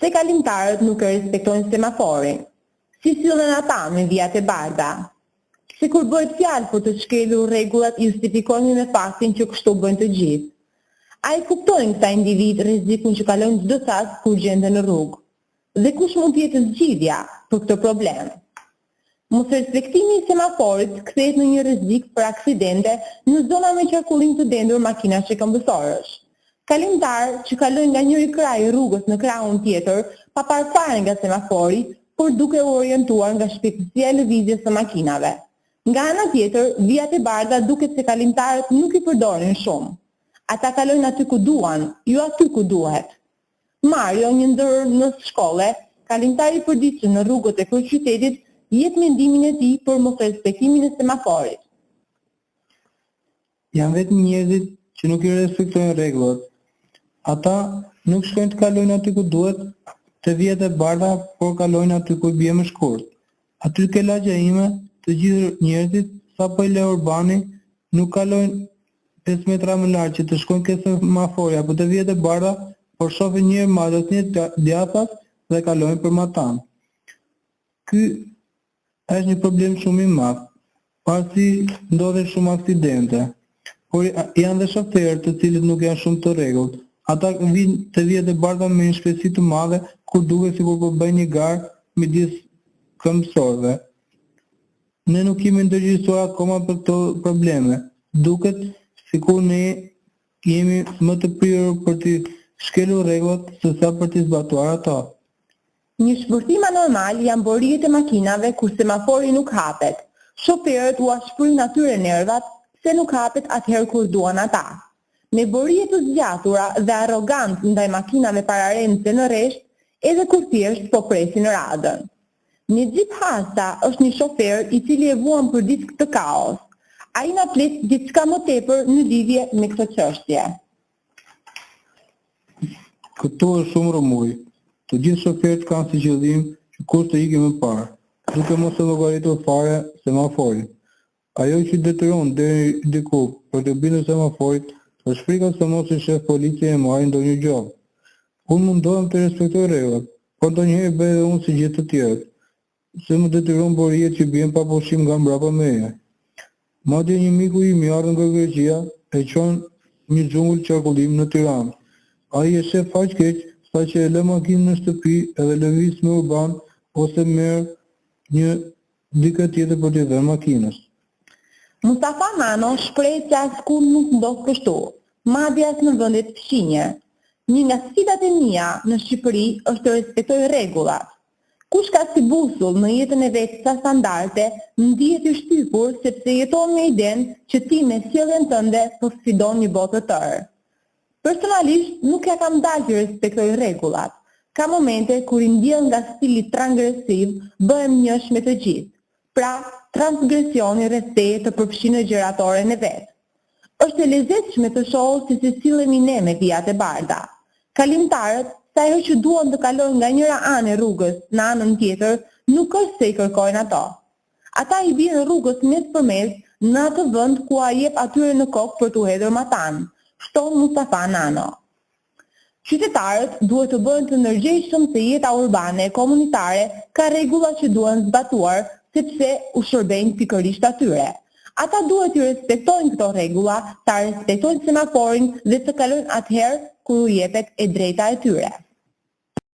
Se kalimtarët nuk e respektojnë semaforin, si sillen ata me vijat e bardha? Se kur bëhet fjalë për të shkelur rregullat, justifikojnë me faktin që kështu bëjnë të gjithë. A i kuptojnë këta individ rrezikun që kalojnë çdo sas kur gjenden në rrugë? Dhe kush mund të jetë zgjidhja për këtë problem? Mos respektimi i semaforit kthehet në një rrezik për aksidente në zona me qarkullim të dendur makinash e këmbësorësh. Kalimtar që kalojnë nga njëri kraj i rrugës në krahun tjetër pa parë fare nga semafori, por duke u orientuar nga shpejtësia e lëvizjes së makinave. Nga ana tjetër, vijat e bardha duket se kalimtarët nuk i përdorin shumë. Ata kalojnë aty ku duan, jo aty ku duhet. Mario, një ndër në shkolle, kalimtar i përditshëm në rrugët e kryeqytetit, jep mendimin e tij për mos respektimin e semaforit. Janë vetëm njerëzit që nuk i respektojnë rregullat. Ata nuk shkojnë të kalojnë aty ku duhet, të vijat e bardha, por kalojnë aty ku i bie më shkurt. Aty ke lagja ime, të gjithë njerëzit, sa po i le urbani, nuk kalojnë 5 metra më larg që të shkojnë ke semafori apo të vijat e bardha, por shohin një madhës një djathtas dhe kalojnë për matan. Ky është një problem shumë i madh, pasi ndodhen shumë aksidente. Por janë dhe shoferë të cilët nuk janë shumë të rregullt. Ata vinë të vijat e bardha me një shpejtësi të madhe, kur duket sikur po bëjnë një garë midis këmbësorëve. Ne nuk kemi ndërgjegjësuar akoma për këto probleme. Duket sikur ne jemi më të prirur për të shkelur rregullat sesa për të zbatuar ato. Një shpërthim anormal janë borijet e makinave kur semafori nuk hapet. Shoferët u ashpërin atyre nervat se nuk hapet atëherë kur duan ata. Me borije të zgjatura dhe arrogant ndaj makinave pararendëse në rresht, edhe kur thjesht po presin radhën. Nexhip Hasa është një shofer i cili e vuan për ditë këtë kaos. Ai na flet diçka më tepër në lidhje me këtë çështje. Këtu është shumë rëmuj. Të gjithë shoferët kanë si qëllim që kush të ikë më parë, duke mos e llogaritur fare semaforin. Ajo që detyron deri diku për të bindur semaforit, është frika se mos i shef policia e marrin ndonjë gjallë. Unë mundohem të respektoj rregullat, por ndonjëherë bëj edhe unë si gjithë të tjerët, se më detyron borijet që bien pa pushim nga mbrapa meje. Madje një miku im i ardhur nga Greqia e çon një xhungull qarkullim në Tiranë. Ai e shef faq keq, saqë e lë makinën në shtëpi edhe lëviz me urban ose merr një dikë tjetër për t'i dhënë makinës. Mustafa Nano shpreh se askund nuk ndodh kështu, madje as në vendet fqinje. Një nga sfidat e mia në Shqipëri është të respektoj rregullat. Kush ka si busull në jetën e vet sa standarde, ndihet i shtypur sepse jeton me idenë që ti me sjelljen tënde po sfidon një botë të tërë. Personalisht nuk ja kam dalë të respektoj rregullat. Ka momente kur i ndjell nga stili transgresiv, bëhem njësh me të gjithë. Pra, transgresioni rreth teje të përfshinë gjeratoren e vet. Është e lezetshme të shohë si sillemi ne me vijat e bardha. Kalimtarët, sa herë që duan të kalojnë nga njëra anë e rrugës në anën tjetër, nuk është se i kërkojnë ato. Ata i bien rrugës mes përmes në atë vend ku ai jep atyre në kokë për t'u hedhur matan, shton Mustafa Nano. Qytetarët duhet të bëhen të ndërgjegjshëm se jeta urbane e komunitare ka rregulla që duhen zbatuar, sepse u shërbejnë pikërisht atyre. Ata duhet të respektojnë këto rregulla, ta respektojnë semaforin dhe të kalojnë atëherë kur u jepet e drejta e tyre.